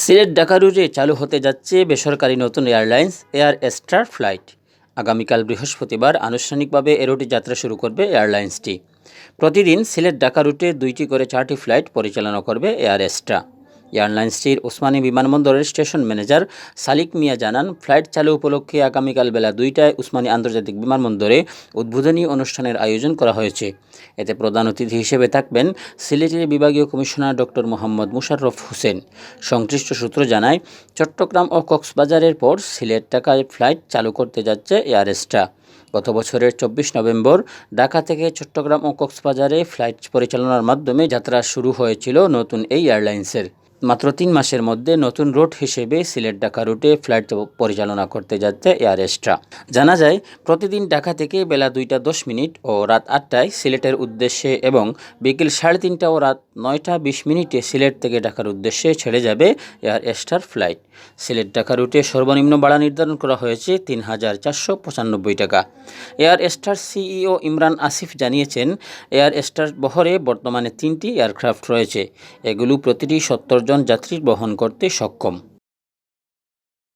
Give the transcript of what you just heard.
সিলেট ঢাকা রুটে চালু হতে যাচ্ছে বেসরকারি নতুন এয়ারলাইন্স এয়ার এস্টার ফ্লাইট। আগামীকাল বৃহস্পতিবার আনুষ্ঠানিকভাবে এ রুটে যাত্রা শুরু করবে এয়ারলাইন্সটি। প্রতিদিন সিলেট ঢাকা রুটে 2টি করে 4টি ফ্লাইট পরিচালনা করবে এয়ার এস্ট্রা। এয়ারলাইন্সটির ওসমানী বিমানবন্দরের স্টেশন ম্যানেজার সালিক মিয়া জানান, ফ্লাইট চালু উপলক্ষে আগামীকাল বেলা 2টায় ওসমানী আন্তর্জাতিক বিমানবন্দরে উদ্বোধনী অনুষ্ঠানের আয়োজন করা হয়েছে। এতে প্রধান অতিথি হিসেবে থাকবেন সিলেটের বিভাগীয় কমিশনার ডক্টর মোহাম্মদ মুশাররফ হোসেন। সংশ্লিষ্ট সূত্র জানায়, চট্টগ্রাম ও কক্সবাজারের পর সিলেট ঢাকায় ফ্লাইট চালু করতে যাচ্ছে এয়ার এস্ট্রা। গত বছরের 24 নভেম্বর ঢাকা থেকে চট্টগ্রাম ও কক্সবাজারে ফ্লাইট পরিচালনার মাধ্যমে যাত্রা শুরু হয়েছিল নতুন এই এয়ারলাইন্সের। মাত্র 3 মাসের মধ্যে নতুন রুট হিসেবে সিলেট ঢাকা রুটে ফ্লাইট পরিচালনা করতে যাচ্ছে এয়ার এস্ট্রা। জানা যায়, প্রতিদিন ঢাকা থেকে বেলা 2টা 10 মিনিট ও রাত 8টায় সিলেটের উদ্দেশ্যে এবং বিকেল 3:30 ও রাত 9টা 20 মিনিটে সিলেট থেকে ঢাকার উদ্দেশ্যে ছেড়ে যাবে এয়ার এস্ট্রার ফ্লাইট। সিলেট ঢাকা রুটে সর্বনিম্ন ভাড়া নির্ধারণ করা হয়েছে 3,495 টাকা। এয়ার এস্ট্রার সিইও ইমরান আসিফ জানিয়েছেন, এয়ার এস্ট্রার বহরে বর্তমানে 3টি এয়ারক্রাফট রয়েছে। এগুলো প্রতিটি 70 জন যাত্রী বহন করতে সক্ষম।